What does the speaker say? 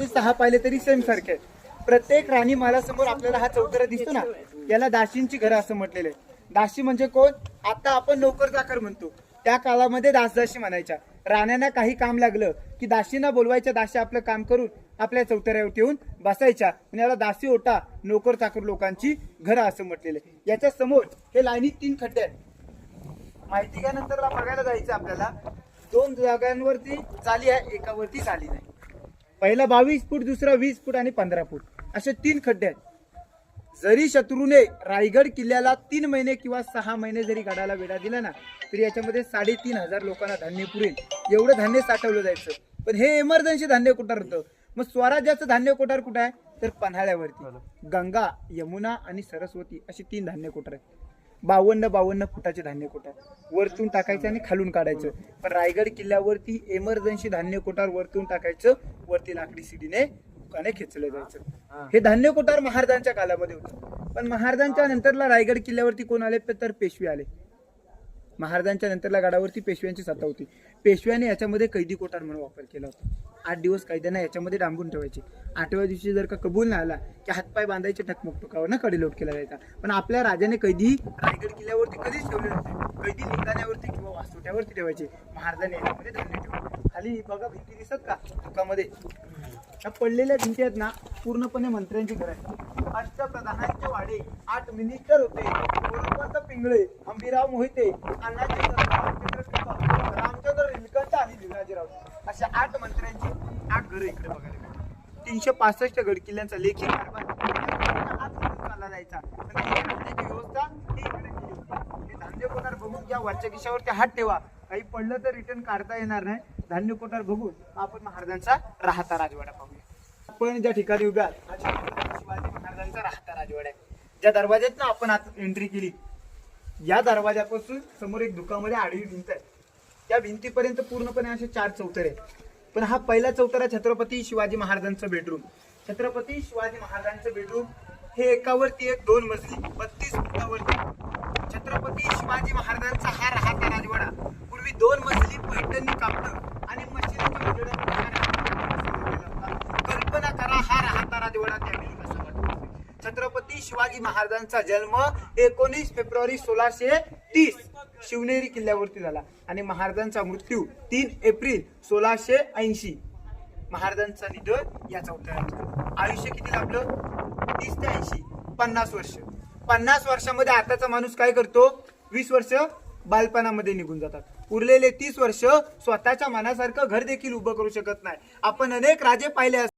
6 पाहिले तरी सेम सारखे आहेत। प्रत्येक राणी मालासमोर आपल्याला हा चौतरा दिसतो ना, याला दासींची घरं असं म्हटलेलं आहे। दासी म्हणजे कोण? आता आपण नोकर चाकर म्हणतो, त्या काळामध्ये दासदासी म्हणायच्या। राण्यांना काही काम लागलं की दासींना बोलवायच्या, दासी आपलं काम करून आपल्या चौतऱ्यावर येऊन बसायच्या, आणि याला दासी ओटा नोकर चाकर लोकांची घरं असं म्हटलेलं आहे। याच्या समोर हे लाईनीत 3 खड्डे आहेत। माहिती घ्यानंतर बघायला जायचं आपल्याला, 2 जागांवरती चाली आहे, एकावरती चाली नाही। पहिला 22 फूट, दुसरा 20 फूट आणि 15 फूट असे 3 खड्डे आहेत। जरी शत्रूने रायगड किल्ल्याला 3 महिने किंवा 6 महिने जरी गडाला वेढा दिला ना, तरी याच्यामध्ये 3,500 लोकांना धान्य पुरेल एवढं धान्य साठवलं जायचं। पण हे इमर्जन्सी धान्य कुठार होतं? मग स्वराज्याचं धान्य कोठार कुठं आहे? तर पन्हाळ्यावरती। गंगा, यमुना आणि सरस्वती अशी 3 धान्य कोठार आहेत। 52 फुटाचे धान्य कोठार वरतून टाकायचं आणि खालून काढायचं। पण रायगड किल्ल्यावरती इमर्जन्सी धान्य कोठार वरतून टाकायचं, वरती लाकडी शिडीने दुकाने खेचलं जायचं। हे धान्य कोठार महाराजांच्या काळामध्ये होतं। पण महाराजांच्या नंतरला रायगड किल्ल्यावरती कोण आले? तर पेशवे आले। महाराजांच्या नंतरला गडावरती पेशव्यांची सत्ता होती। पेशव्याने याच्यामध्ये कैदी कोठार म्हणून वापर केला होता। 8 दिवस कैद्यांना याच्यामध्ये डांबून ठेवायचे। 8व्या दिवशी जर का कबूल नाही आला की हातपाय बांधायचे, टकमुक टोकावर ना कडेलोट केला जायचा। पण आपल्या राजाने कैदी रायगड किल्ल्यावरती कधीच ठेवले नव्हते। कैदी निंगाण्यावरती किंवा वास्तोट्यावरती ठेवायचे। महाराजांनी याच्यामध्ये धान्य ठेवले। खाली बघा भिंती दिसत का दुकामध्ये? या पडलेल्या भिंती आहेत ना, पूर्णपणे मंत्र्यांची घर आहे। अष्टप्रधानांचे वाडे, 8 मिनिस्टर होते, गोलपंत पिंगळे, अंबिराव मोहिते, अण्णाजी रामचंद्र निलकंठ आणि भिलाजीराव, अशा 8 मंत्र्यांची 8 घरं इकडे बघायला मिळतात। 365 गड किल्ल्यांचा लेखी कारभार चालला जायचा। धान्याची व्यवस्था ही इकडे केली होती। हे धान्य कोठार बघून घ्या, वरच्या खिशावरती हात ठेवा, काही पडलं तर रिटर्न काढता येणार नाही। धान्य कोठार बघून आपण महाराजांचा राहता राजवाडा पाहूया। आपण ज्या ठिकाणी उभ्या शिवाजी महाराजांचा राहता राजवाडा आहे। ज्या दरवाज्यात ना आपण आता एंट्री केली, या दरवाजापासून समोर एक दुकानामध्ये आडवी भिंत आहे। त्या भिंतीपर्यंत पूर्णपणे असे 4 चौतरे आहेत। पण हा पहिला चौतरा छत्रपती शिवाजी महाराजांचं बेडरूम। छत्रपती शिवाजी महाराजांचं बेडरूम हे एकावरती एक 2 मजली 32 फुटावरती। छत्रपती शिवाजी महाराजांचा हा राहता राजवाडा पूर्वी 2 मजली पैठणी कापड आणि मशिनच्या उजेडामध्ये कल्पना करा, हा राहता राजवाडा त्यावेळी कसा वाटतो। छत्रपती शिवाजी महाराजांचा जन्म 19 फेब्रुवारी 1630 शिवनेरी किल्ल्यावरती झाला आणि महाराजांचा मृत्यू 3 एप्रिल 1680। महाराजांचा निधन या चौथऱ्यात। आयुष्य किती लाभलं? 30 ते 80, 50 वर्ष। 50 वर्षामध्ये आताचा माणूस काय करतो? 20 वर्ष बालपणामध्ये निघून जातात। उरलेले 30 वर्ष स्वतःच्या मनासारखं घर देखील उभं करू शकत नाही। आपण अनेक राजे पाहिले